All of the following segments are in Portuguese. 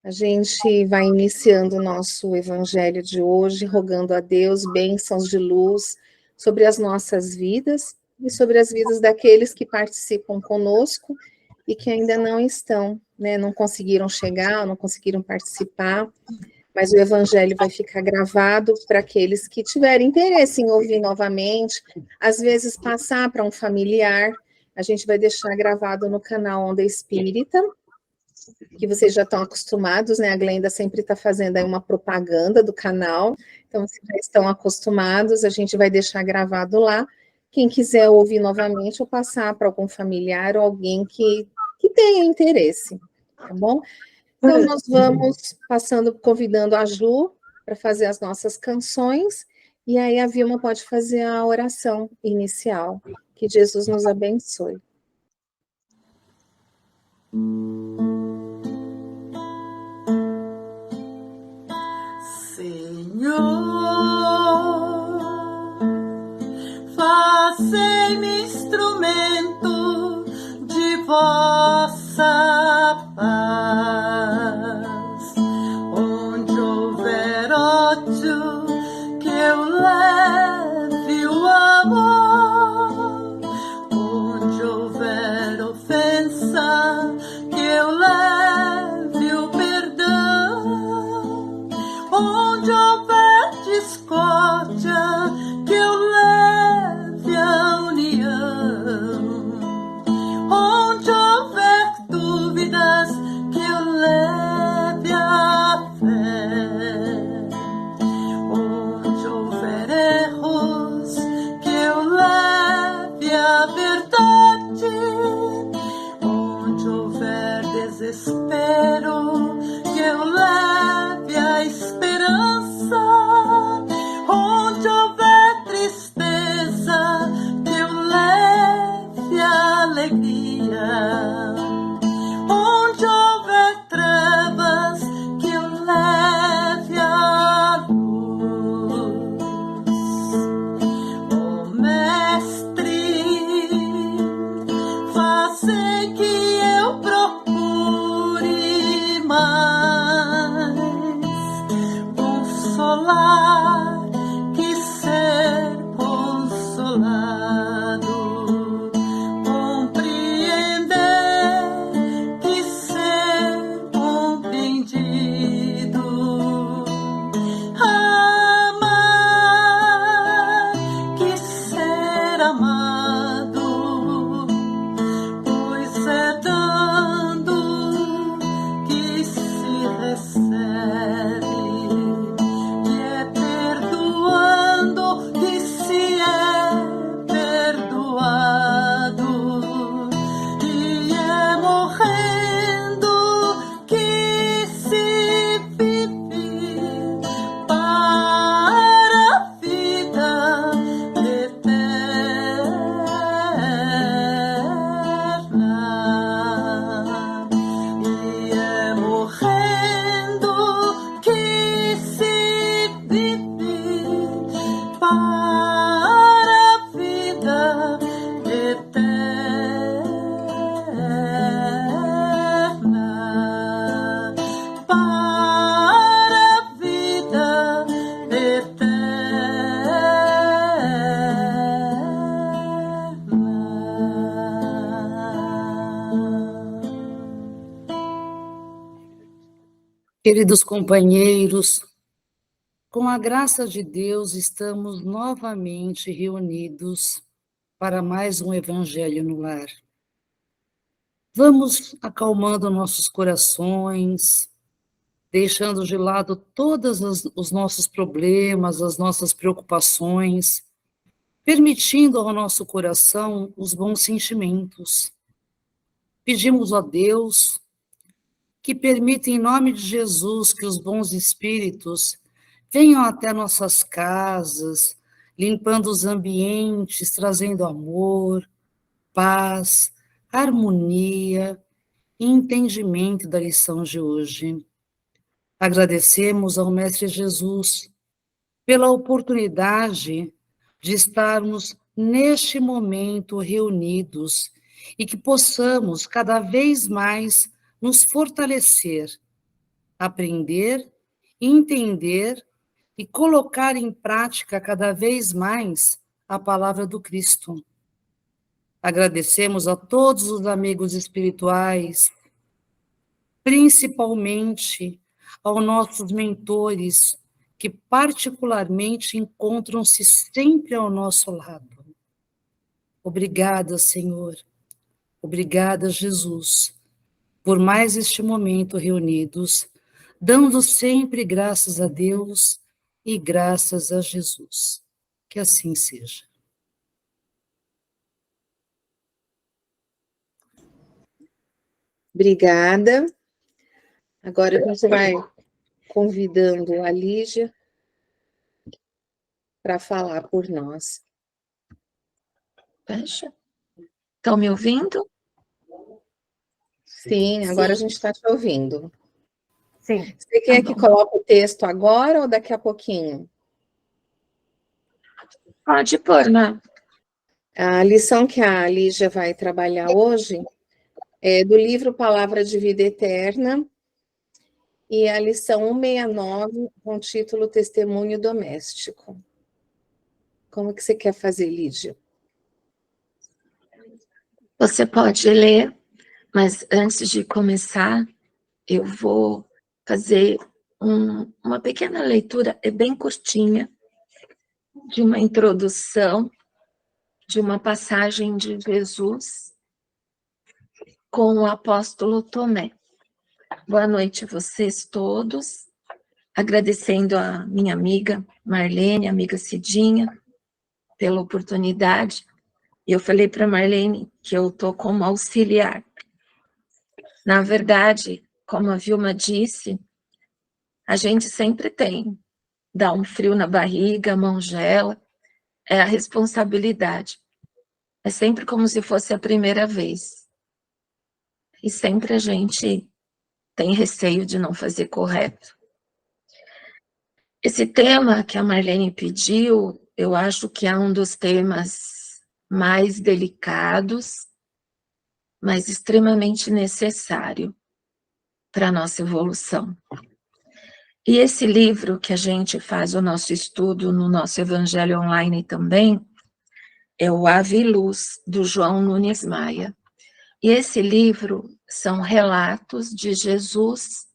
A gente vai iniciando o nosso evangelho de hoje, rogando a Deus bênçãos de luz sobre as nossas vidas e sobre as vidas daqueles que participam conosco e que ainda não estão, né, não conseguiram chegar, não conseguiram participar, mas o evangelho vai ficar gravado para aqueles que tiverem interesse em ouvir novamente, às vezes passar para um familiar. A gente vai deixar gravado no canal Onda Espírita, que vocês já estão acostumados, né? A Glenda sempre está fazendo aí uma propaganda do canal, então vocês já estão acostumados, a gente vai deixar gravado lá. Quem quiser ouvir novamente ou passar para algum familiar ou alguém que tenha interesse, tá bom? Então, nós vamos passando, convidando a Ju para fazer as nossas canções, e aí a Vilma pode fazer a oração inicial. Que Jesus nos abençoe. Senhor, fazei-me instrumento de vossa paz. Onde houver ódio, que eu leve o amor. Onde houver ofensa, que eu leve o perdão. Onde houver discórdia, que eu leve a união. Onde houver dúvidas, que eu leve a fé. Onde houver erros, que eu leve a verdade. Onde houver desespero, que eu leve a esperança. Onde houver tristeza, que eu leve a alegria. Onde houver trevas, que eu leve a luz. Ó Mestre, fazei que eu procure mais consolar que ser consolado, compreender que ser compreendido, amar que ser amado, pois é dando que se recebe, e é perdoando que se é perdoado, e é morrendo que se vive para a vida eterna. E é morrendo que se vive para a vida eterna. Para a vida eterna. Queridos companheiros, com a graça de Deus, estamos novamente reunidos para mais um Evangelho no Lar. Vamos acalmando nossos corações, deixando de lado todos os nossos problemas, as nossas preocupações, permitindo ao nosso coração os bons sentimentos. Pedimos a Deus que permita, em nome de Jesus, que os bons espíritos venham até nossas casas, limpando os ambientes, trazendo amor, paz, harmonia e entendimento da lição de hoje. Agradecemos ao Mestre Jesus pela oportunidade de estarmos neste momento reunidos e que possamos cada vez mais nos fortalecer aprender, entender e colocar em prática cada vez mais a palavra do Cristo. Agradecemos a todos os amigos espirituais, principalmente aos nossos mentores, que particularmente encontram-se sempre ao nosso lado. Obrigada, Senhor. Obrigada, Jesus, por mais este momento reunidos, dando sempre graças a Deus e graças a Jesus. Que assim seja. Obrigada. Agora a gente vai convidando a Lígia para falar por nós. Fecha. Estão me ouvindo? Sim, agora a gente está te ouvindo. Sim. Você quer Tá que bom. coloque o texto agora ou daqui a pouquinho? Pode pôr, né? A lição que a Lígia vai trabalhar hoje é do livro Palavra de Vida Eterna, e a lição 169, com o título Testemunho Doméstico. Como que você quer fazer, Lígia? Você pode ler, mas antes de começar, eu vou fazer uma pequena leitura, é bem curtinha, de uma introdução de uma passagem de Jesus com o apóstolo Tomé. Boa noite a vocês todos, agradecendo a minha amiga Marlene, amiga Cidinha, pela oportunidade. Eu falei para Marlene que eu estou como auxiliar. Na verdade, como a Vilma disse, a gente sempre tem, dá um frio na barriga, a mão gela, é a responsabilidade. É sempre como se fosse a primeira vez. E sempre a gente tem receio de não fazer correto. Esse tema que a Marlene pediu, eu acho que é um dos temas mais delicados, mas extremamente necessário para a nossa evolução. E esse livro que a gente faz o nosso estudo no nosso Evangelho Online também, é o Ave e Luz, do João Nunes Maia. E esse livro são relatos de Jesus.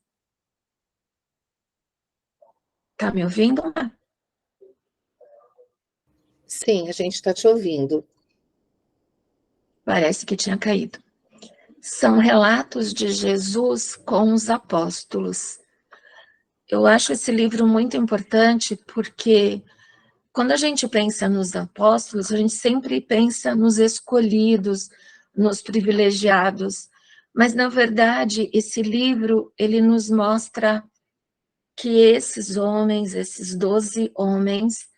Está me ouvindo? Sim, a gente está te ouvindo. Parece que tinha caído. São relatos de Jesus com os apóstolos. Eu acho esse livro muito importante porque quando a gente pensa nos apóstolos, a gente sempre pensa nos escolhidos, nos privilegiados. Mas, na verdade, esse livro, ele nos mostra que esses homens, esses 12 homens,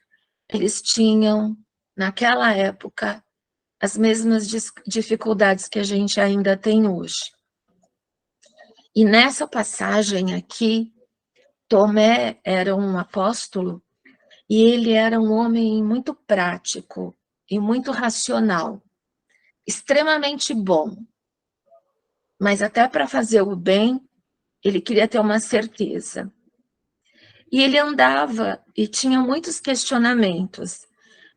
eles tinham, naquela época, as mesmas dificuldades que a gente ainda tem hoje. E nessa passagem aqui, Tomé era um apóstolo e ele era um homem muito prático e muito racional, extremamente bom. Mas até para fazer o bem, ele queria ter uma certeza. E ele andava e tinha muitos questionamentos.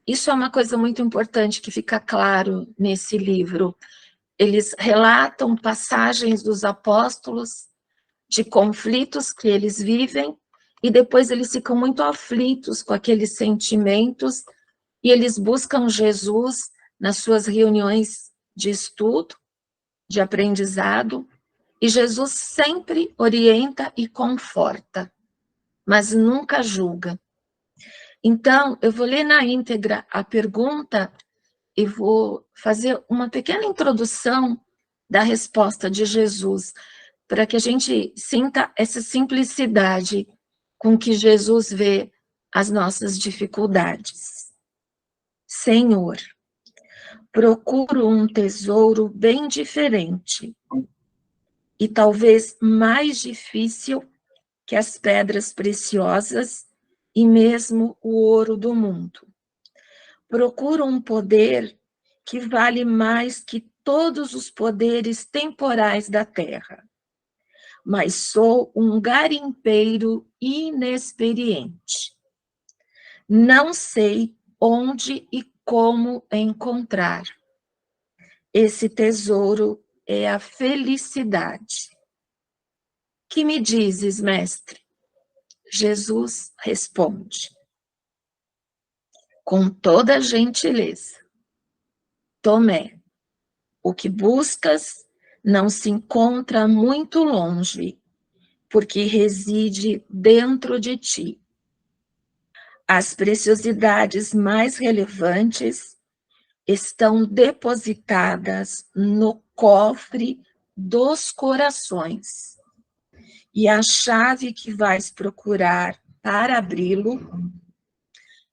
Isso é uma coisa muito importante que fica claro nesse livro. Eles relatam passagens dos apóstolos de conflitos que eles vivem e depois eles ficam muito aflitos com aqueles sentimentos e eles buscam Jesus nas suas reuniões de estudo, de aprendizado, e Jesus sempre orienta e conforta, mas nunca julga. Então, eu vou ler na íntegra a pergunta e vou fazer uma pequena introdução da resposta de Jesus, para que a gente sinta essa simplicidade com que Jesus vê as nossas dificuldades. Senhor, procuro um tesouro bem diferente e talvez mais difícil que as pedras preciosas e mesmo o ouro do mundo. Procuro um poder que vale mais que todos os poderes temporais da terra. mas sou um garimpeiro inexperiente. Não sei onde e como encontrar. Esse tesouro é a felicidade. Que me dizes, mestre? Jesus responde, com toda gentileza: Tomé, o que buscas não se encontra muito longe, porque reside dentro de ti. As preciosidades mais relevantes estão depositadas no cofre dos corações. E a chave que vais procurar para abri-lo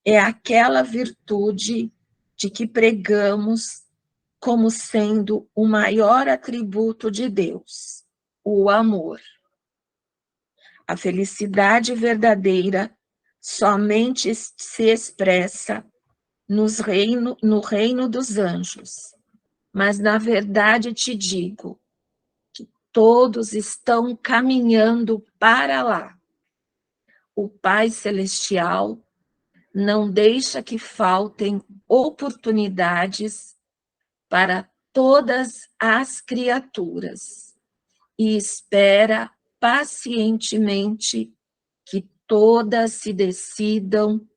é aquela virtude de que pregamos como sendo o maior atributo de Deus, o amor. A felicidade verdadeira somente se expressa no reino dos anjos. Mas, na verdade, te digo que todos estão caminhando para lá. O Pai Celestial não deixa que faltem oportunidades para todas as criaturas e espera pacientemente que todas se decidam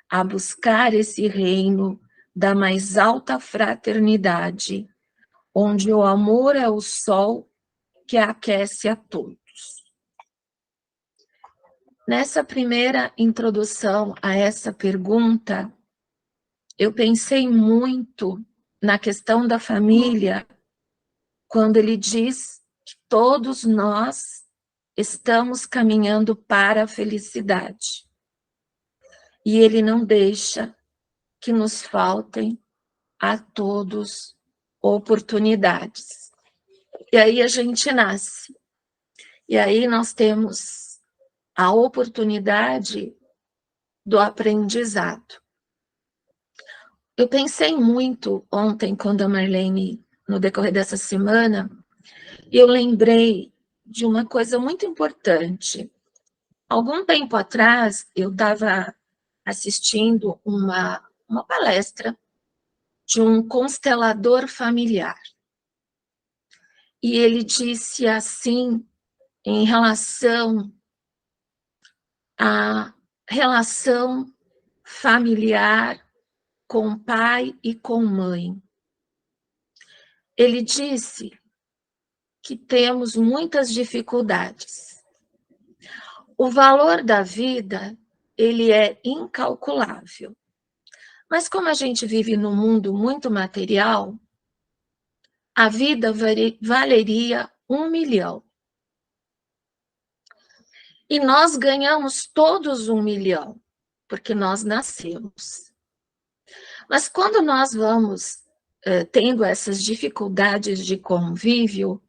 a buscar esse reino da mais alta fraternidade, onde o amor é o sol que aquece a todos. Nessa primeira introdução a essa pergunta, eu pensei muito na questão da família, quando ele diz que todos nós estamos caminhando para a felicidade. E ele não deixa que nos faltem a todos oportunidades. E aí a gente nasce. E aí nós temos a oportunidade do aprendizado. Eu pensei muito ontem, quando a Marlene, no decorrer dessa semana, eu lembrei de uma coisa muito importante. Algum tempo atrás, eu estava assistindo uma palestra de um constelador familiar. E ele disse assim, em relação à relação familiar com pai e com mãe. Ele disse que temos muitas dificuldades. O valor da vida, ele é incalculável. Mas como a gente vive num mundo muito material, a vida valeria 1 milhão. E nós ganhamos todos 1 milhão, porque nós nascemos. Mas quando nós vamos tendo essas dificuldades de convívio,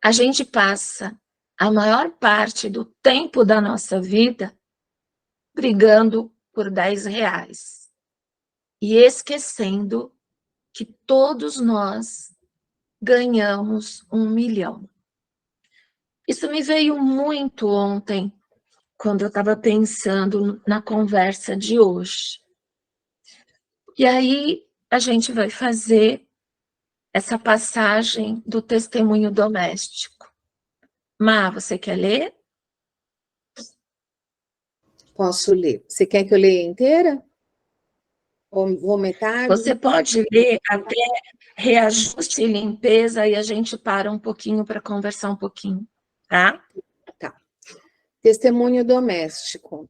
a gente passa a maior parte do tempo da nossa vida brigando por 10 reais. E esquecendo que todos nós ganhamos 1 milhão. Isso me veio muito ontem, quando eu estava pensando na conversa de hoje. E aí a gente vai fazer essa passagem do testemunho doméstico. Má, você quer ler? Posso ler. Você quer que eu leia inteira? Ou metade? Você pode ler até reajuste e limpeza e a gente para um pouquinho para conversar um pouquinho, tá? Tá. Testemunho doméstico.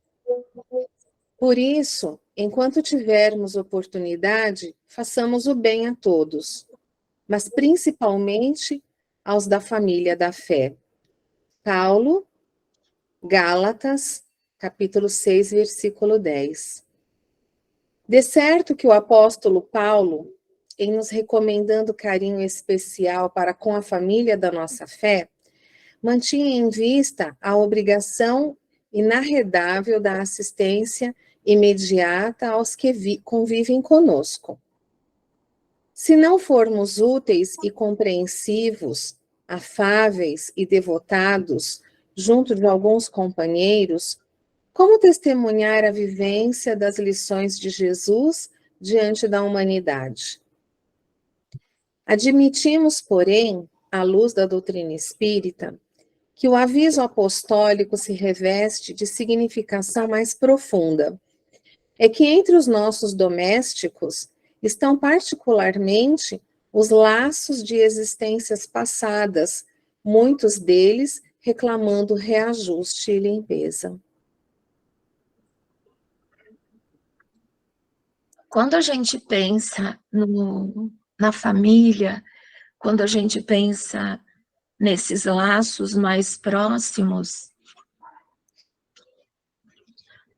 Por isso, enquanto tivermos oportunidade, façamos o bem a todos, mas principalmente aos da família da fé. Paulo, Gálatas, capítulo 6, versículo 10. De certo que o apóstolo Paulo, em nos recomendando carinho especial para com a família da nossa fé, mantinha em vista a obrigação inarredável da assistência imediata aos que convivem conosco. Se não formos úteis e compreensivos afáveis e devotados, junto de alguns companheiros, como testemunhar a vivência das lições de Jesus diante da humanidade? Admitimos, porém, à luz da doutrina espírita, que o aviso apostólico se reveste de significação mais profunda. É que entre os nossos domésticos estão particularmente os laços de existências passadas, muitos deles reclamando reajuste e limpeza. Quando a gente pensa na família, quando a gente pensa nesses laços mais próximos,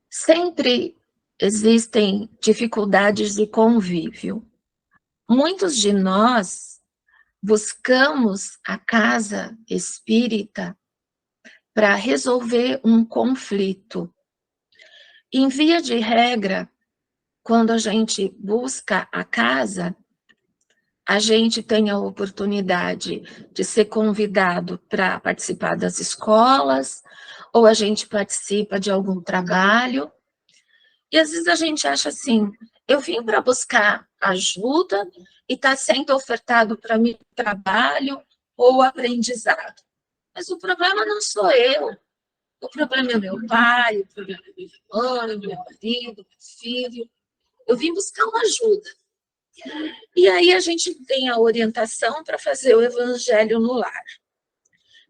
sempre existem dificuldades de convívio. Muitos de nós buscamos a casa espírita para resolver um conflito. Em via de regra, quando a gente busca a casa, a gente tem a oportunidade de ser convidado para participar das escolas, ou a gente participa de algum trabalho, e às vezes a gente acha assim, eu vim para buscar ajuda e está sendo ofertado para mim trabalho ou aprendizado. Mas o problema não sou eu, o problema é meu pai, o problema é minha mãe, meu marido, meu filho. Eu vim buscar uma ajuda. E aí a gente tem a orientação para fazer o evangelho no lar.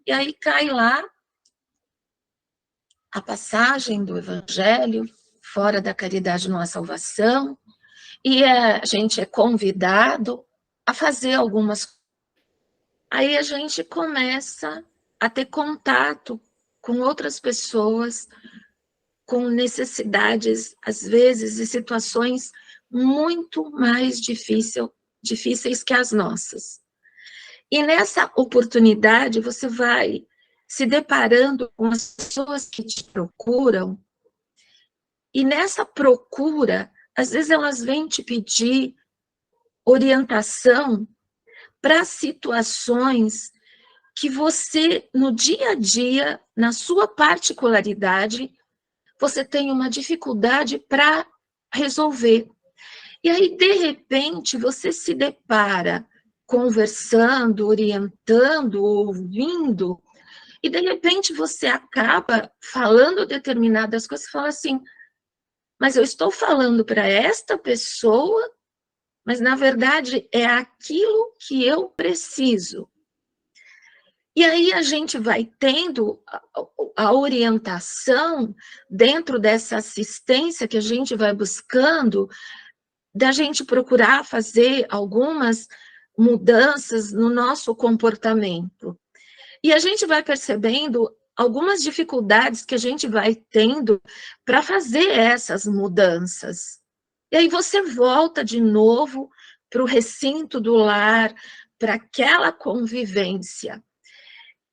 E aí cai lá a passagem do evangelho, fora da caridade não há salvação, e a gente é convidado a fazer algumas coisas. Aí a gente começa a ter contato com outras pessoas, com necessidades, às vezes, e situações muito mais difíceis que as nossas. E nessa oportunidade, você vai se deparando com as pessoas que te procuram, e nessa procura, às vezes elas vêm te pedir orientação para situações que você, no dia a dia, na sua particularidade, você tem uma dificuldade para resolver. E aí, de repente, você se depara conversando, orientando, ouvindo, e de repente você acaba falando determinadas coisas e fala assim, mas eu estou falando para esta pessoa, mas na verdade é aquilo que eu preciso. E aí a gente vai tendo a orientação dentro dessa assistência que a gente vai buscando, da gente procurar fazer algumas mudanças no nosso comportamento. E a gente vai percebendo algumas dificuldades que a gente vai tendo para fazer essas mudanças. E aí você volta de novo para o recinto do lar, para aquela convivência.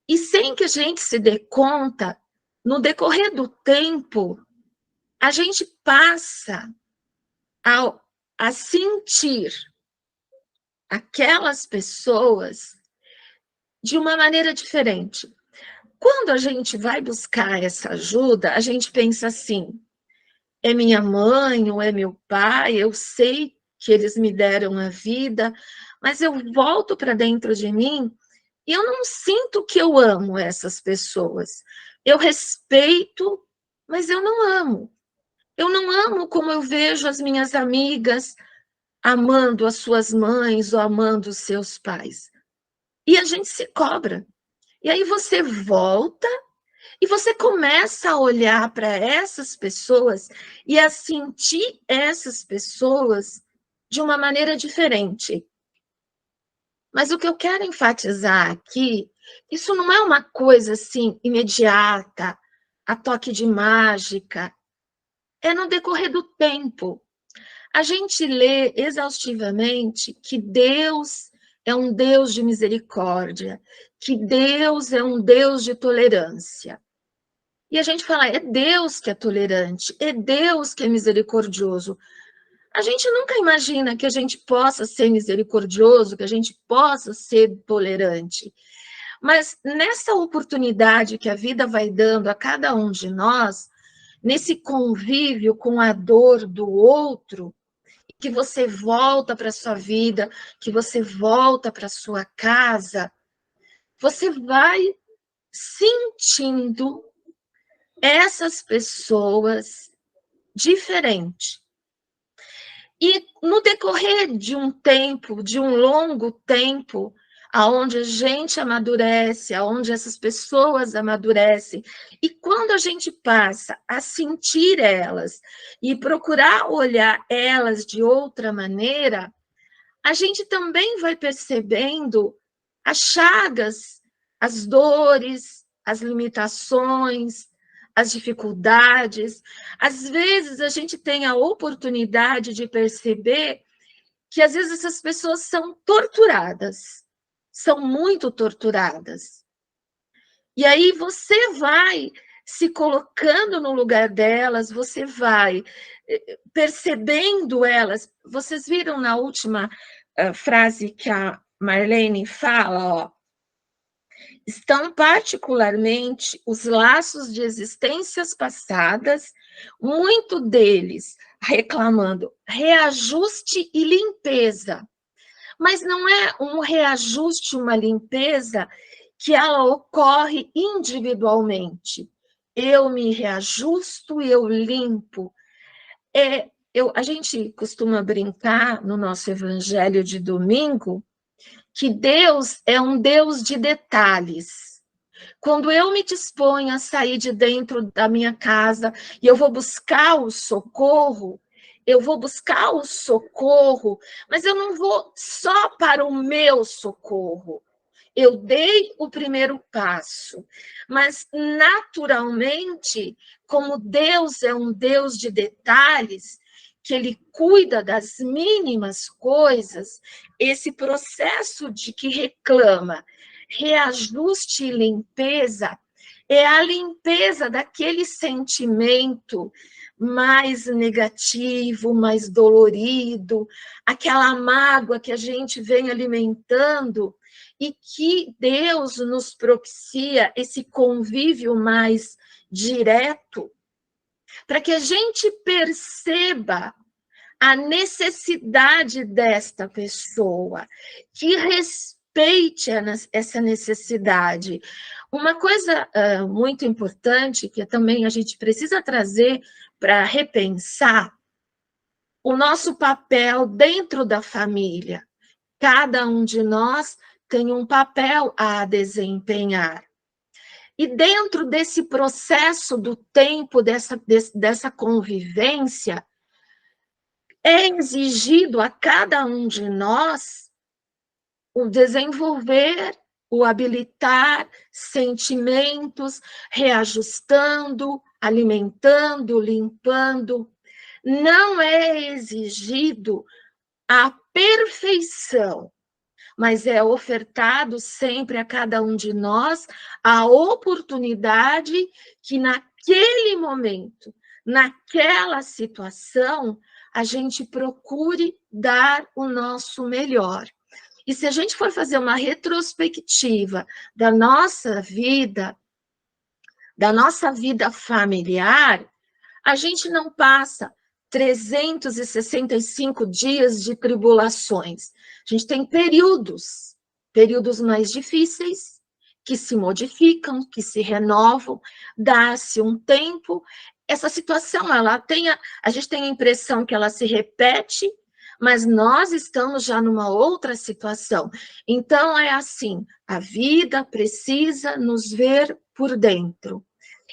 E sem que a gente se dê conta, no decorrer do tempo, a gente passa a sentir aquelas pessoas de uma maneira diferente. Quando a gente vai buscar essa ajuda, a gente pensa assim, é minha mãe ou é meu pai, eu sei que eles me deram a vida, mas eu volto para dentro de mim e eu não sinto que eu amo essas pessoas. Eu respeito, mas eu não amo. Eu não amo como eu vejo as minhas amigas amando as suas mães ou amando os seus pais. E a gente se cobra. E aí você volta e você começa a olhar para essas pessoas e a sentir essas pessoas de uma maneira diferente. Mas o que eu quero enfatizar aqui, isso não é uma coisa assim imediata, a toque de mágica, é no decorrer do tempo. A gente lê exaustivamente que Deus é um Deus de misericórdia, que Deus é um Deus de tolerância. E a gente fala, é Deus que é tolerante, é Deus que é misericordioso. A gente nunca imagina que a gente possa ser misericordioso, que a gente possa ser tolerante. Mas nessa oportunidade que a vida vai dando a cada um de nós, nesse convívio com a dor do outro, que você volta para a sua vida, que você volta para a sua casa, você vai sentindo essas pessoas diferentes. E no decorrer de um tempo, de um longo tempo, aonde a gente amadurece, aonde essas pessoas amadurecem, e quando a gente passa a sentir elas e procurar olhar elas de outra maneira, a gente também vai percebendo as chagas, as dores, as limitações, as dificuldades. Às vezes a gente tem a oportunidade de perceber que às vezes essas pessoas são torturadas, são muito torturadas. E aí você vai se colocando no lugar delas, você vai percebendo elas. Vocês viram na última frase que a Marlene fala, ó, estão particularmente os laços de existências passadas, muito deles reclamando reajuste e limpeza. Mas não é um reajuste, uma limpeza que ela ocorre individualmente. Eu me reajusto e eu limpo. A gente costuma brincar no nosso evangelho de domingo que Deus é um Deus de detalhes. Quando eu me disponho a sair de dentro da minha casa e eu vou buscar o socorro, mas eu não vou só para o meu socorro. Eu dei o primeiro passo, mas naturalmente, como Deus é um Deus de detalhes, que ele cuida das mínimas coisas, esse processo de que reclama reajuste e limpeza é a limpeza daquele sentimento mais negativo, mais dolorido, aquela mágoa que a gente vem alimentando e que Deus nos propicia esse convívio mais direto, para que a gente perceba a necessidade desta pessoa, que respeite essa necessidade. Uma coisa muito importante, que também a gente precisa trazer para repensar, o nosso papel dentro da família. Cada um de nós tem um papel a desempenhar. E dentro desse processo do tempo, dessa convivência, é exigido a cada um de nós o desenvolver, o habilitar sentimentos, reajustando, alimentando, limpando. Não é exigido a perfeição, mas é ofertado sempre a cada um de nós a oportunidade que naquele momento, naquela situação, a gente procure dar o nosso melhor. E se a gente for fazer uma retrospectiva da nossa vida familiar, a gente não passa 365 dias de tribulações. A gente tem períodos mais difíceis, que se modificam, que se renovam, dá-se um tempo. Essa situação, a gente tem a impressão que ela se repete, mas nós estamos já numa outra situação. Então, é assim, a vida precisa nos ver por dentro.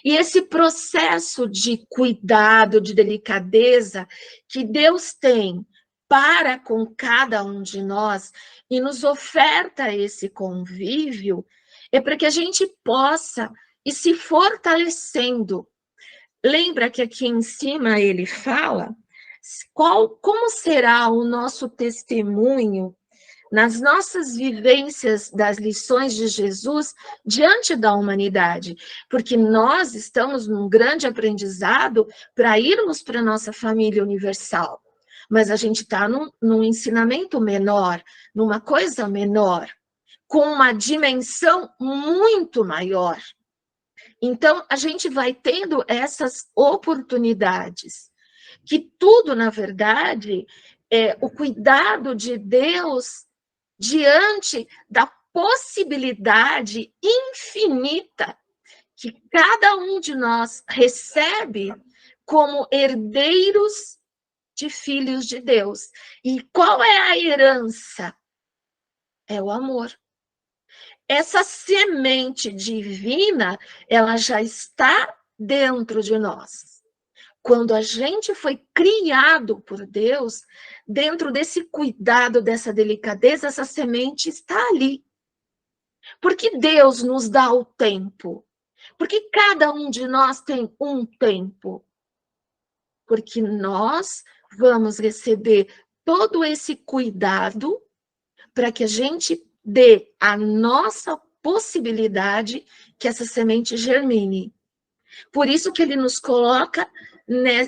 E esse processo de cuidado, de delicadeza que Deus tem para com cada um de nós e nos oferta esse convívio, é para que a gente possa ir se fortalecendo. Lembra que aqui em cima ele fala como será o nosso testemunho nas nossas vivências das lições de Jesus diante da humanidade, porque nós estamos num grande aprendizado para irmos para a nossa família universal, mas a gente está num ensinamento menor, numa coisa menor. com uma dimensão muito maior. Então, a gente vai tendo essas oportunidades, que tudo, na verdade, é o cuidado de Deus diante da possibilidade infinita que cada um de nós recebe como herdeiros de filhos de Deus. E qual é a herança? É o amor. Essa semente divina, ela já está dentro de nós. Quando a gente foi criado por Deus, dentro desse cuidado, dessa delicadeza, essa semente está ali. Porque Deus nos dá o tempo. Porque cada um de nós tem um tempo. Porque nós vamos receber todo esse cuidado para que a gente dê a nossa possibilidade que essa semente germine. Por isso que ele nos coloca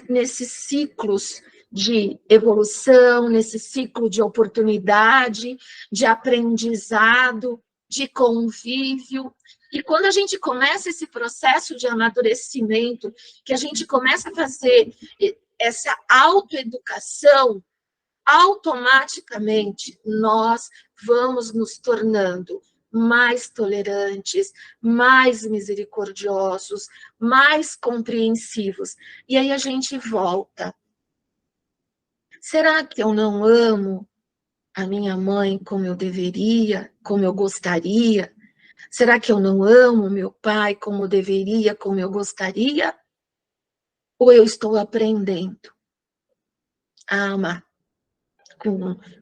nesses ciclos de evolução, nesse ciclo de oportunidade, de aprendizado, de convívio. E quando a gente começa esse processo de amadurecimento, que a gente começa a fazer essa autoeducação, automaticamente nós vamos nos tornando mais tolerantes, mais misericordiosos, mais compreensivos. E aí a gente volta. Será que eu não amo a minha mãe como eu deveria, como eu gostaria? Será que eu não amo meu pai como eu deveria, como eu gostaria? Ou eu estou aprendendo a amar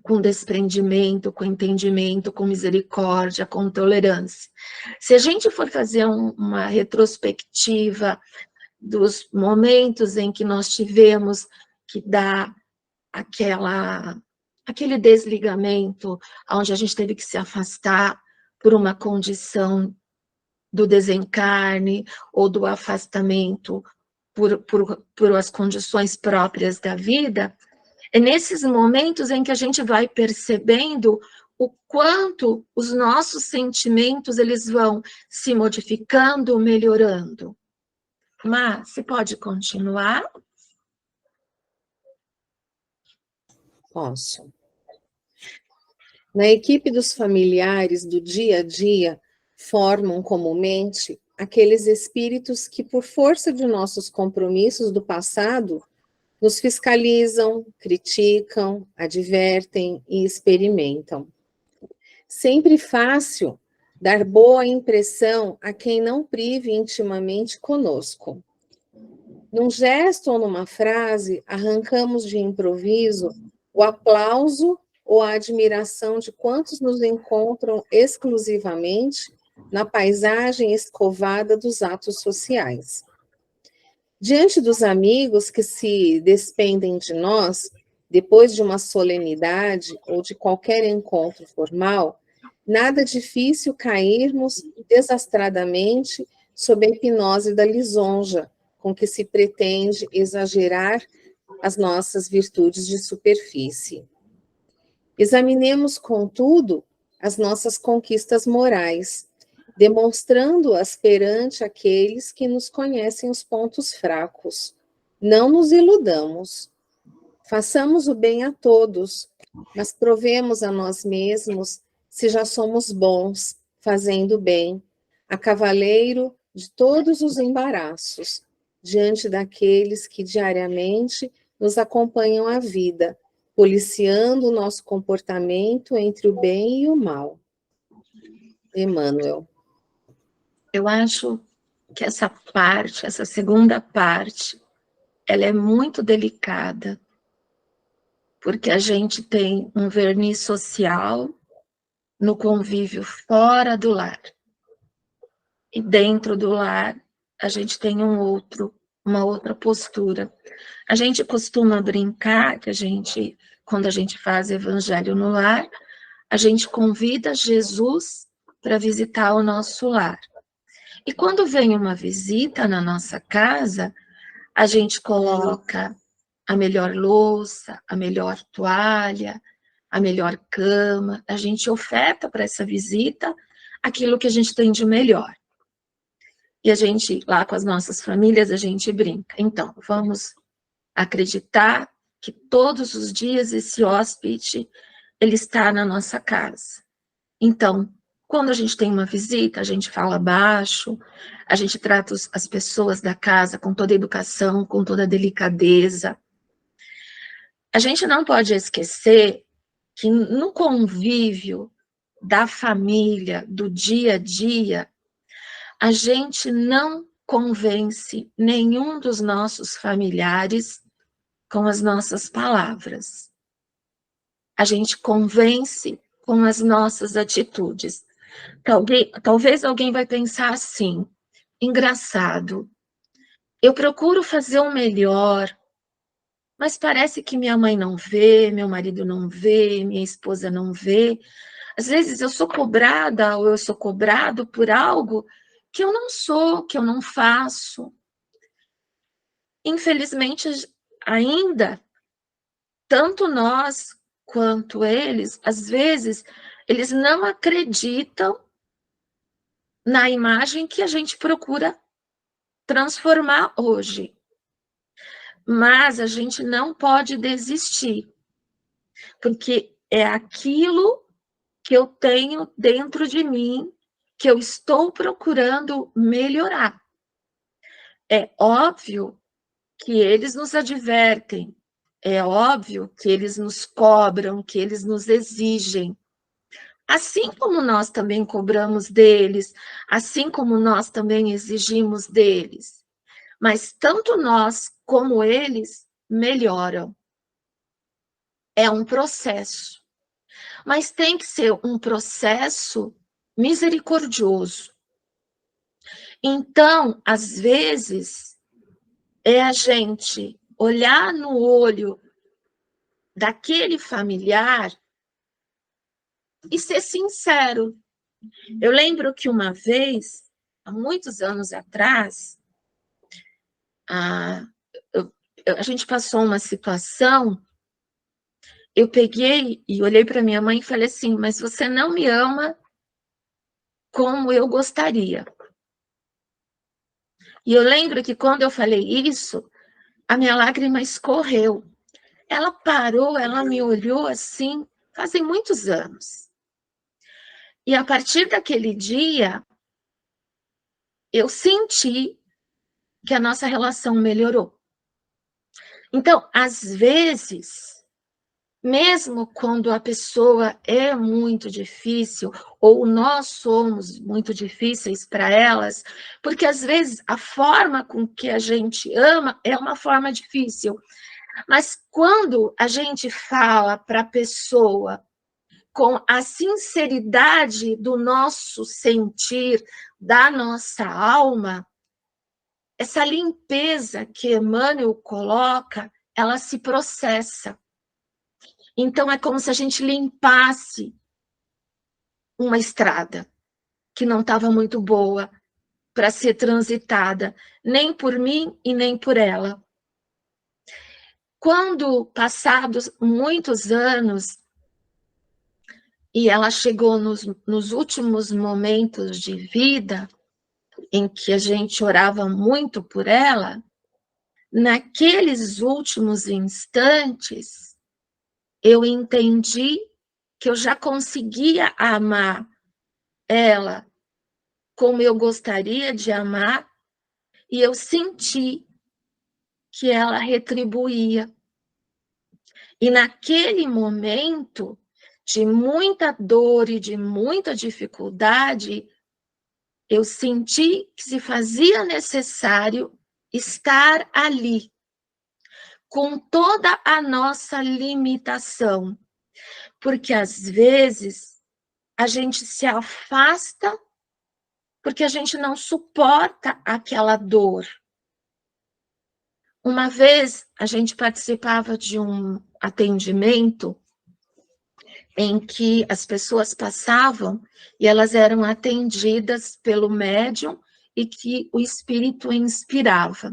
com desprendimento, com entendimento, com misericórdia, com tolerância? Se a gente for fazer uma retrospectiva dos momentos em que nós tivemos que dar aquele desligamento, onde a gente teve que se afastar por uma condição do desencarne ou do afastamento por as condições próprias da vida, é nesses momentos em que a gente vai percebendo o quanto os nossos sentimentos eles vão se modificando, melhorando. Mas você pode continuar? Posso. Na equipe dos familiares do dia a dia, formam comumente aqueles espíritos que, por força de nossos compromissos do passado, nos fiscalizam, criticam, advertem e experimentam. Sempre fácil dar boa impressão a quem não prive intimamente conosco. Num gesto ou numa frase, arrancamos de improviso o aplauso ou a admiração de quantos nos encontram exclusivamente na paisagem escovada dos atos sociais. Diante dos amigos que se despendem de nós, depois de uma solenidade ou de qualquer encontro formal, nada difícil cairmos desastradamente sob a hipnose da lisonja, com que se pretende exagerar as nossas virtudes de superfície. Examinemos, contudo, as nossas conquistas morais, demonstrando-as perante aqueles que nos conhecem os pontos fracos. Não nos iludamos. Façamos o bem a todos, mas provemos a nós mesmos se já somos bons, fazendo bem, a cavaleiro de todos os embaraços, diante daqueles que diariamente nos acompanham a vida, policiando o nosso comportamento entre o bem e o mal. Emmanuel. Eu acho que essa parte, essa segunda parte, ela é muito delicada, porque a gente tem um verniz social no convívio fora do lar. E dentro do lar, a gente tem uma outra postura. A gente costuma brincar que quando a gente faz evangelho no lar, a gente convida Jesus para visitar o nosso lar. E quando vem uma visita na nossa casa, a gente coloca a melhor louça, a melhor toalha, a melhor cama, a gente oferta para essa visita aquilo que a gente tem de melhor. E a gente, lá com as nossas famílias, a gente brinca. Então, vamos acreditar que todos os dias esse hóspede, ele está na nossa casa. Então, quando a gente tem uma visita, a gente fala baixo, a gente trata as pessoas da casa com toda a educação, com toda a delicadeza. A gente não pode esquecer que no convívio da família, do dia a dia, a gente não convence nenhum dos nossos familiares com as nossas palavras. A gente convence com as nossas atitudes. Talvez alguém vai pensar assim, engraçado, eu procuro fazer o melhor, mas parece que minha mãe não vê, meu marido não vê, minha esposa não vê. Às vezes eu sou cobrada ou eu sou cobrado por algo que eu não sou, que eu não faço. Infelizmente, ainda, tanto nós quanto eles, às vezes, eles não acreditam na imagem que a gente procura transformar hoje. Mas a gente não pode desistir, porque é aquilo que eu tenho dentro de mim, que eu estou procurando melhorar. É óbvio que eles nos advertem, é óbvio que eles nos cobram, que eles nos exigem. Assim como nós também cobramos deles, assim como nós também exigimos deles. Mas tanto nós como eles melhoram. É um processo. Mas tem que ser um processo misericordioso. Então, às vezes, é a gente olhar no olho daquele familiar e ser sincero. Eu lembro que uma vez, há muitos anos atrás, a gente passou uma situação, eu peguei e olhei para minha mãe e falei assim, mas você não me ama como eu gostaria. E eu lembro que quando eu falei isso, a minha lágrima escorreu. Ela parou, ela me olhou assim, fazem muitos anos. E a partir daquele dia, eu senti que a nossa relação melhorou. Então, às vezes, mesmo quando a pessoa é muito difícil, ou nós somos muito difíceis para elas, porque às vezes a forma com que a gente ama é uma forma difícil. Mas quando a gente fala para a pessoa com a sinceridade do nosso sentir, da nossa alma, essa limpeza que Emmanuel coloca, ela se processa. Então, é como se a gente limpasse uma estrada que não estava muito boa para ser transitada, nem por mim e nem por ela. Quando, passados muitos anos, e ela chegou nos últimos momentos de vida, em que a gente orava muito por ela, naqueles últimos instantes, eu entendi que eu já conseguia amar ela como eu gostaria de amar, e eu senti que ela retribuía. E naquele momento de muita dor e de muita dificuldade, eu senti que se fazia necessário estar ali, com toda a nossa limitação, porque às vezes a gente se afasta porque a gente não suporta aquela dor. Uma vez a gente participava de um atendimento em que as pessoas passavam e elas eram atendidas pelo médium e que o espírito inspirava.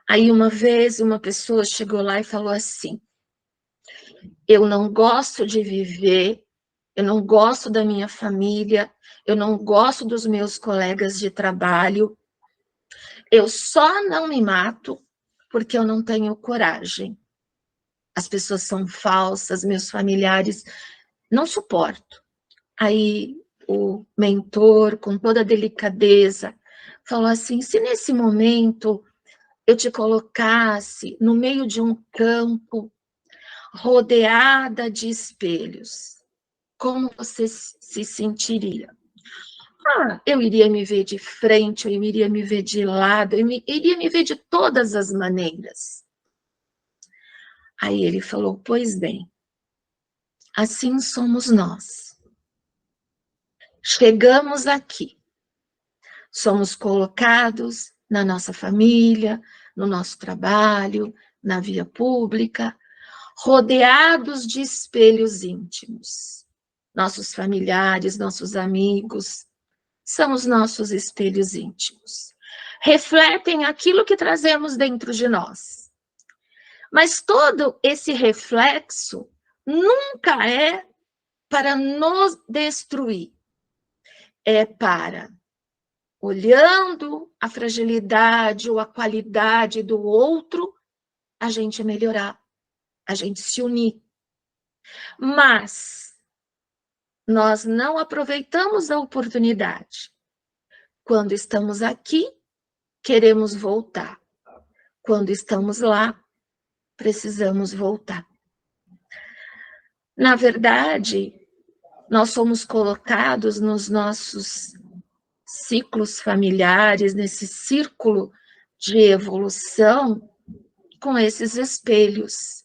Aí uma vez uma pessoa chegou lá e falou assim, eu não gosto de viver, eu não gosto da minha família, eu não gosto dos meus colegas de trabalho, eu só não me mato porque eu não tenho coragem. As pessoas são falsas, meus familiares, não suporto. Aí o mentor, com toda a delicadeza, falou assim: se nesse momento eu te colocasse no meio de um campo, rodeada de espelhos, como você se sentiria? Ah, eu iria me ver de frente, eu iria me ver de lado, iria me ver de todas as maneiras. Aí ele falou: pois bem, assim somos nós. Chegamos aqui, somos colocados na nossa família, no nosso trabalho, na via pública, rodeados de espelhos íntimos. Nossos familiares, nossos amigos, são os nossos espelhos íntimos. Refletem aquilo que trazemos dentro de nós. Mas todo esse reflexo nunca é para nos destruir. É para, olhando a fragilidade ou a qualidade do outro, a gente melhorar, a gente se unir. Mas nós não aproveitamos a oportunidade. Quando estamos aqui, queremos voltar. Quando estamos lá, precisamos voltar. Na verdade, nós somos colocados nos nossos ciclos familiares, nesse círculo de evolução, com esses espelhos.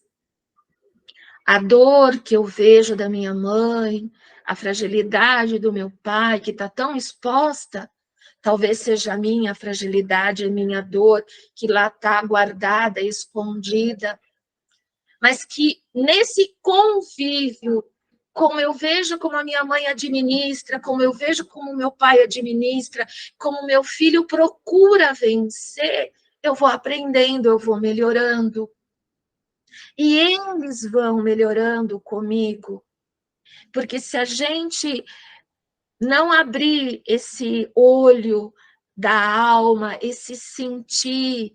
A dor que eu vejo da minha mãe, a fragilidade do meu pai, que está tão exposta, talvez seja a minha fragilidade, a minha dor, que lá está guardada, escondida, mas que nesse convívio, como eu vejo como a minha mãe administra, como eu vejo como meu pai administra, como meu filho procura vencer, eu vou aprendendo, eu vou melhorando. E eles vão melhorando comigo, porque se a gente não abrir esse olho da alma, esse sentir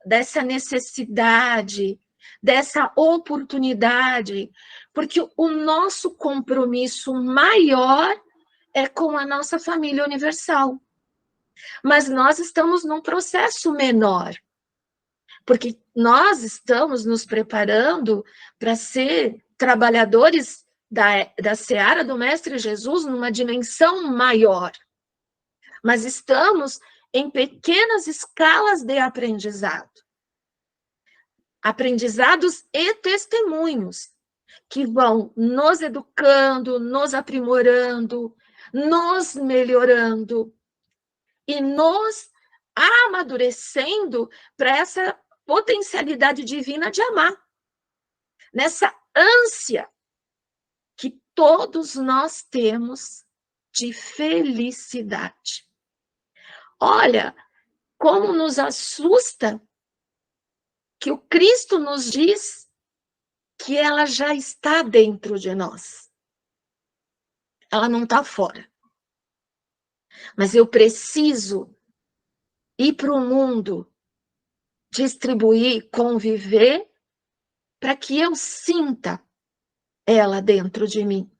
dessa necessidade, dessa oportunidade, porque o nosso compromisso maior é com a nossa família universal. Mas nós estamos num processo menor, porque nós estamos nos preparando para ser trabalhadores da seara do Mestre Jesus numa dimensão maior. Mas estamos em pequenas escalas de aprendizado. Aprendizados e testemunhos que vão nos educando, nos aprimorando, nos melhorando e nos amadurecendo para essa potencialidade divina de amar, nessa ânsia que todos nós temos de felicidade. Olha como nos assusta que o Cristo nos diz que ela já está dentro de nós. Ela não está fora. Mas eu preciso ir para o mundo, distribuir, conviver, para que eu sinta ela dentro de mim.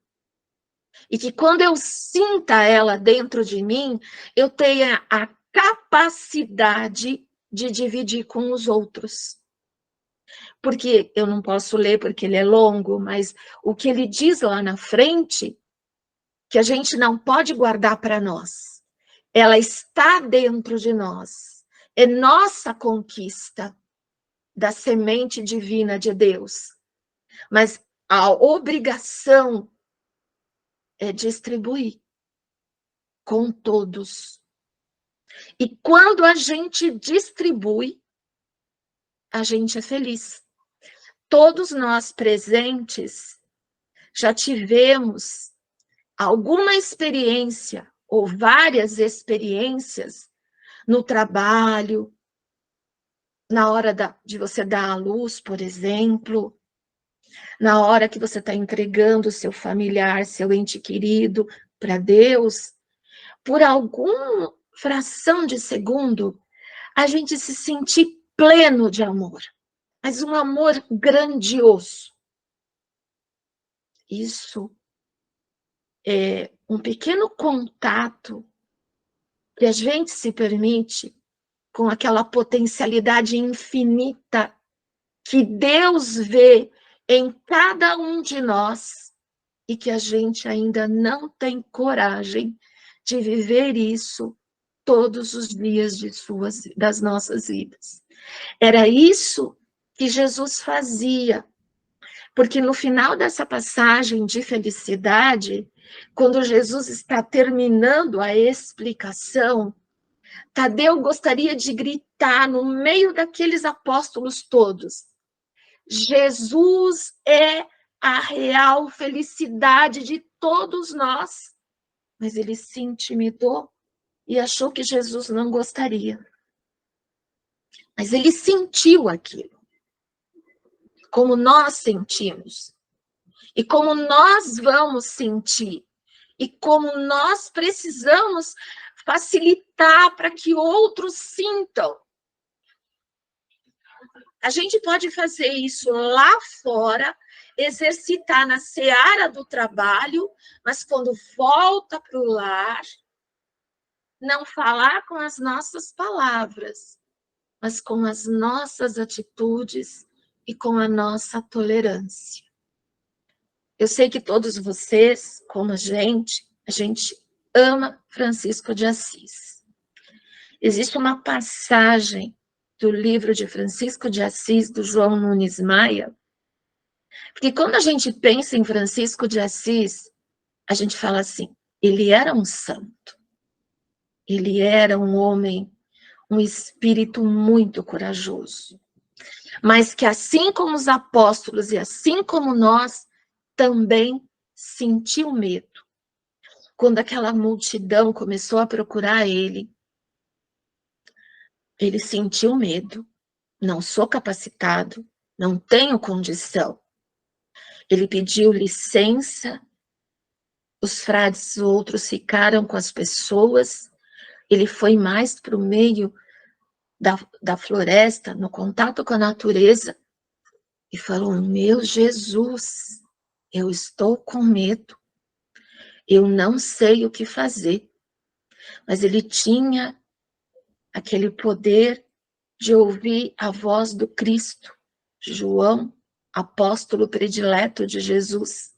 E que quando eu sinta ela dentro de mim, eu tenha a capacidade de dividir com os outros. Porque eu não posso ler porque ele é longo, mas o que ele diz lá na frente, que a gente não pode guardar para nós. Ela está dentro de nós. É nossa conquista da semente divina de Deus. Mas a obrigação é distribuir com todos. E quando a gente distribui, a gente é feliz. Todos nós presentes já tivemos alguma experiência ou várias experiências no trabalho, na hora de você dar à luz, por exemplo, Na hora que você está entregando o seu familiar, seu ente querido para Deus, por alguma fração de segundo, a gente se sentir pleno de amor, mas um amor grandioso. Isso é um pequeno contato que a gente se permite com aquela potencialidade infinita que Deus vê em cada um de nós e que a gente ainda não tem coragem de viver isso todos os dias das nossas vidas. Era isso que Jesus fazia, porque no final dessa passagem de felicidade, quando Jesus está terminando a explicação, Tadeu gostaria de gritar no meio daqueles apóstolos todos: Jesus é a real felicidade de todos nós. Mas ele se intimidou e achou que Jesus não gostaria. Mas ele sentiu aquilo, como nós sentimos, e como nós vamos sentir, e como nós precisamos facilitar para que outros sintam. A gente pode fazer isso lá fora, exercitar na seara do trabalho, mas quando volta para o lar, não falar com as nossas palavras, mas com as nossas atitudes e com a nossa tolerância. Eu sei que todos vocês, como a gente ama Francisco de Assis. Existe uma passagem do livro de Francisco de Assis, do João Nunes Maia, porque quando a gente pensa em Francisco de Assis, a gente fala assim: ele era um santo, ele era um homem, um espírito muito corajoso, mas que assim como os apóstolos e assim como nós, também sentiu medo. Quando aquela multidão começou a procurar ele sentiu medo. Não sou capacitado, não tenho condição. Ele pediu licença, os frades outros ficaram com as pessoas, ele foi mais para o meio da floresta, no contato com a natureza, e falou: meu Jesus, eu estou com medo, eu não sei o que fazer. Mas ele tinha aquele poder de ouvir a voz do Cristo, João, apóstolo predileto de Jesus.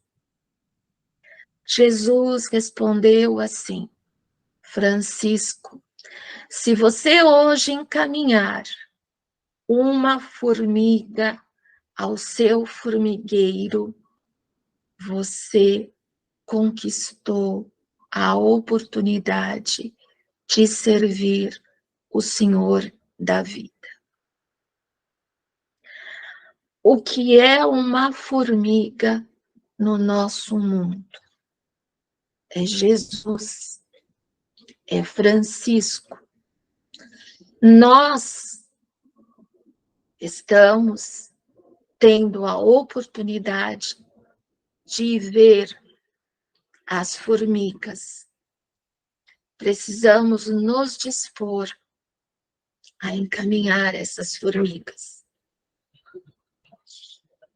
Jesus respondeu assim: Francisco, se você hoje encaminhar uma formiga ao seu formigueiro, você conquistou a oportunidade de servir o Senhor da vida. O que é uma formiga no nosso mundo? É Jesus, é Francisco. Nós estamos tendo a oportunidade de ver as formigas. Precisamos nos dispor a encaminhar essas formigas.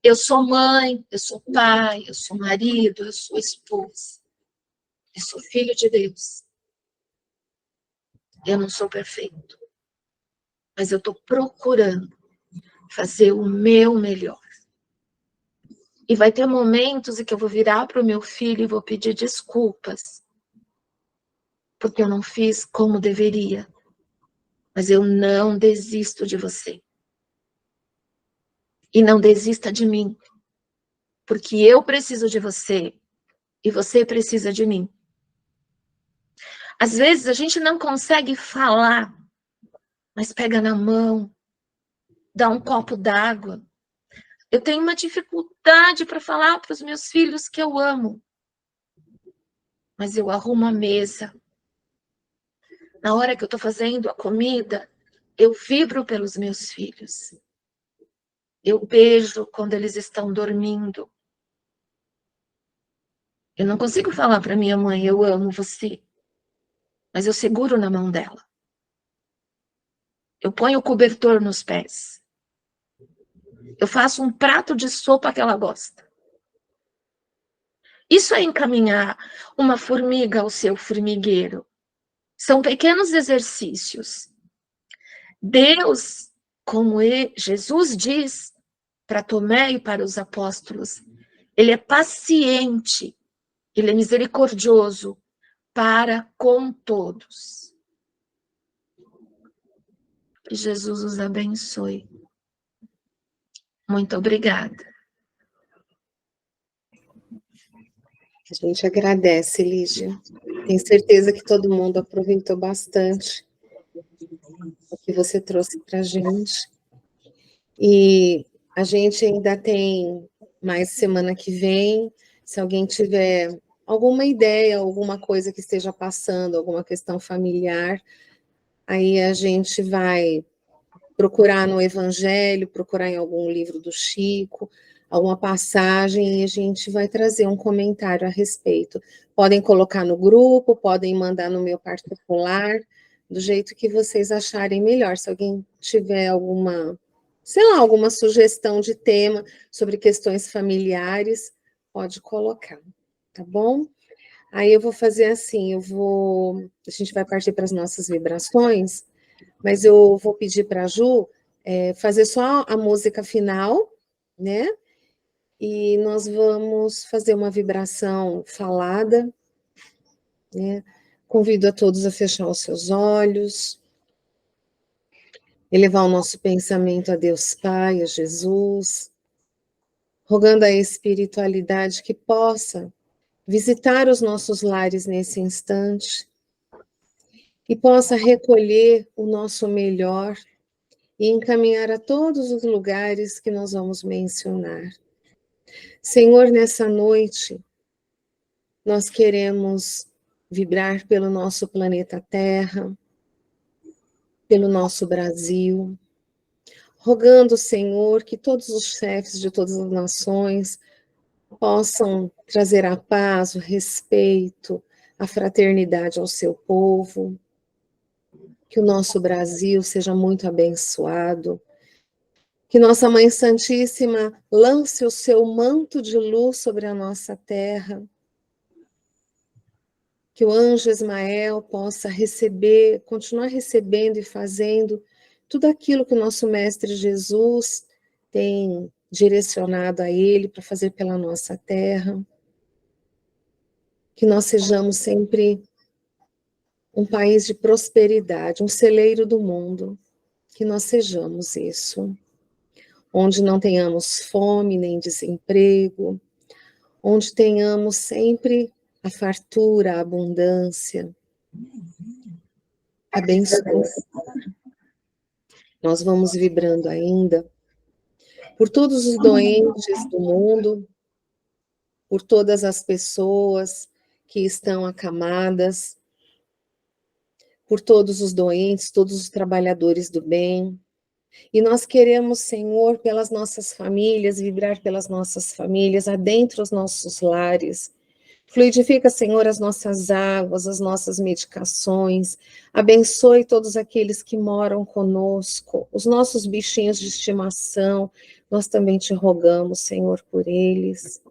Eu sou mãe, eu sou pai, eu sou marido, eu sou esposa. Eu sou filho de Deus. Eu não sou perfeito. Mas eu estou procurando fazer o meu melhor. E vai ter momentos em que eu vou virar para o meu filho e vou pedir desculpas. Porque eu não fiz como deveria. Mas eu não desisto de você. E não desista de mim. Porque eu preciso de você. E você precisa de mim. Às vezes a gente não consegue falar, mas pega na mão, dá um copo d'água. Eu tenho uma dificuldade para falar para os meus filhos que eu amo. Mas eu arrumo a mesa. Na hora que eu estou fazendo a comida, eu vibro pelos meus filhos. Eu beijo quando eles estão dormindo. Eu não consigo falar para minha mãe, eu amo você, mas eu seguro na mão dela. Eu ponho o cobertor nos pés. Eu faço um prato de sopa que ela gosta. Isso é encaminhar uma formiga ao seu formigueiro. São pequenos exercícios. Deus, como Jesus diz para Tomé e para os apóstolos, ele é paciente, ele é misericordioso para com todos. Que Jesus os abençoe. Muito obrigada. A gente agradece, Lígia. Tenho certeza que todo mundo aproveitou bastante o que você trouxe para a gente. E a gente ainda tem mais semana que vem. Se alguém tiver alguma ideia, alguma coisa que esteja passando, alguma questão familiar, aí a gente vai procurar no Evangelho, procurar em algum livro do Chico, alguma passagem, e a gente vai trazer um comentário a respeito. Podem colocar no grupo, podem mandar no meu particular, do jeito que vocês acharem melhor. Se alguém tiver alguma, sei lá, alguma sugestão de tema sobre questões familiares, pode colocar, tá bom? Aí eu vou fazer assim, a gente vai partir para as nossas vibrações, mas eu vou pedir para a Ju fazer só a música final, né? E nós vamos fazer uma vibração falada, né? Convido a todos a fechar os seus olhos, elevar o nosso pensamento a Deus Pai, a Jesus, rogando a espiritualidade que possa visitar os nossos lares nesse instante e possa recolher o nosso melhor e encaminhar a todos os lugares que nós vamos mencionar. Senhor, nessa noite, nós queremos vibrar pelo nosso planeta Terra, pelo nosso Brasil, rogando, Senhor, que todos os chefes de todas as nações possam trazer a paz, o respeito, a fraternidade ao seu povo, que o nosso Brasil seja muito abençoado, que Nossa Mãe Santíssima lance o seu manto de luz sobre a nossa terra, que o anjo Ismael possa receber, continuar recebendo e fazendo tudo aquilo que o nosso Mestre Jesus tem direcionado a ele para fazer pela nossa terra, que nós sejamos sempre um país de prosperidade, um celeiro do mundo, que nós sejamos isso, onde não tenhamos fome nem desemprego, onde tenhamos sempre a fartura, a abundância, a benção. Nós vamos vibrando ainda por todos os doentes do mundo, por todas as pessoas que estão acamadas, por todos os doentes, todos os trabalhadores do bem. E nós queremos, Senhor, pelas nossas famílias, vibrar pelas nossas famílias, adentro os nossos lares. Fluidifica, Senhor, as nossas águas, as nossas medicações. Abençoe todos aqueles que moram conosco, os nossos bichinhos de estimação. Nós também te rogamos, Senhor, por eles.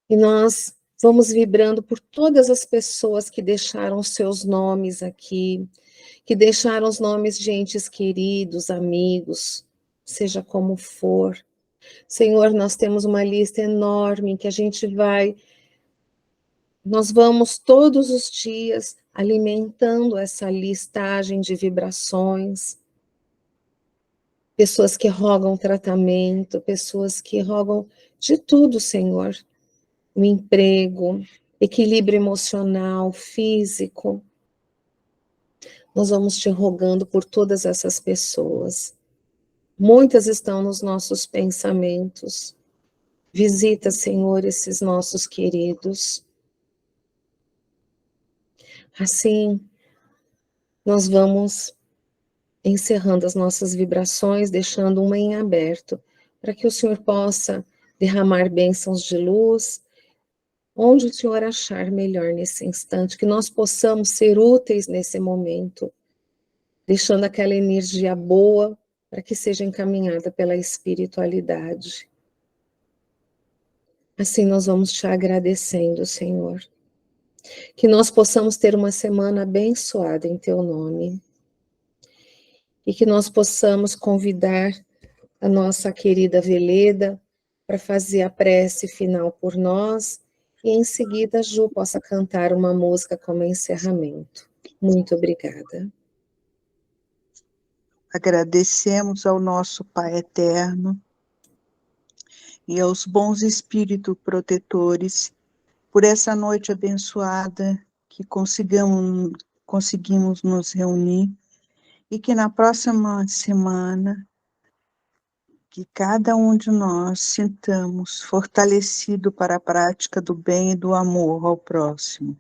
E nós vamos vibrando por todas as pessoas que deixaram seus nomes aqui, que deixaram os nomes de entes queridos, amigos, seja como for. Senhor, nós temos uma lista enorme que nós vamos todos os dias alimentando essa listagem de vibrações. Pessoas que rogam tratamento, pessoas que rogam de tudo, Senhor. O emprego, equilíbrio emocional, físico. Nós vamos te rogando por todas essas pessoas. Muitas estão nos nossos pensamentos. Visita, Senhor, esses nossos queridos. Assim, nós vamos encerrando as nossas vibrações, deixando uma em aberto, para que o Senhor possa derramar bênçãos de luz, onde o Senhor achar melhor nesse instante, que nós possamos ser úteis nesse momento, deixando aquela energia boa para que seja encaminhada pela espiritualidade. Assim nós vamos te agradecendo, Senhor. Que nós possamos ter uma semana abençoada em teu nome. E que nós possamos convidar a nossa querida Veleda para fazer a prece final por nós. E em seguida a Ju possa cantar uma música como encerramento. Muito obrigada. Agradecemos ao nosso Pai Eterno e aos bons espíritos protetores por essa noite abençoada que conseguimos nos reunir e que na próxima semana que cada um de nós sintamos fortalecido para a prática do bem e do amor ao próximo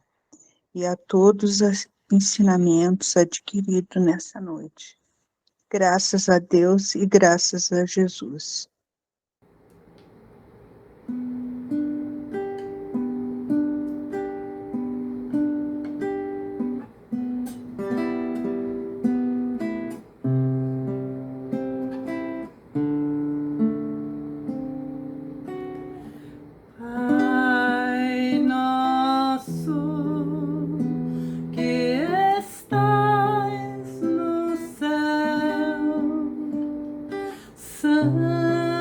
e a todos os ensinamentos adquiridos nessa noite. Graças a Deus e graças a Jesus. Pai nosso que estais no céu, santificado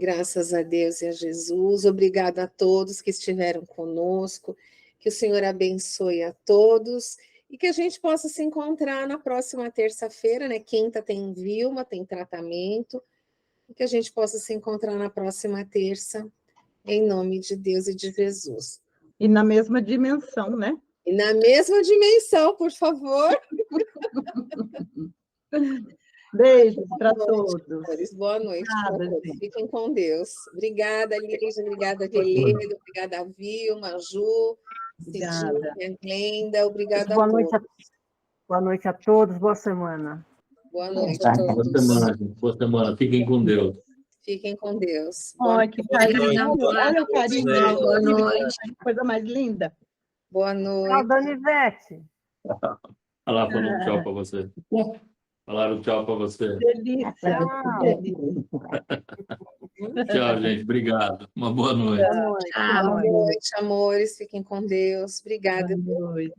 Graças a Deus e a Jesus. Obrigada a todos que estiveram conosco. Que o Senhor abençoe a todos e que a gente possa se encontrar na próxima terça-feira, né? Quinta tem Vilma, tem tratamento. E que a gente possa se encontrar na próxima terça, em nome de Deus e de Jesus. E na mesma dimensão, né? E na mesma dimensão, por favor. Beijos para Boa noite, todos. amores. Boa noite para Obrigada, todos. gente. Fiquem com Deus. Obrigada, Lígia. Obrigada, Veledo. Obrigada, Vilma, Ju, Obrigada. Cidinha, Glenda. Obrigada a Boa noite todos. Boa noite a todos, boa semana. Boa noite a Boa todos. semana, gente. Boa semana. Fiquem com Deus. Fiquem com Deus. Boa Ai, que carinho. Olha o carinho. Boa noite. Que coisa mais linda. Boa Tchau, noite. Dona Ivete. Olha lá, falando tchau para você. Falaram tchau para você. Delícia. Tchau. Delícia. Tchau, gente. Obrigado. Uma boa noite. Boa noite. Tchau. Boa noite, amores. Fiquem com Deus. Obrigada. Boa noite.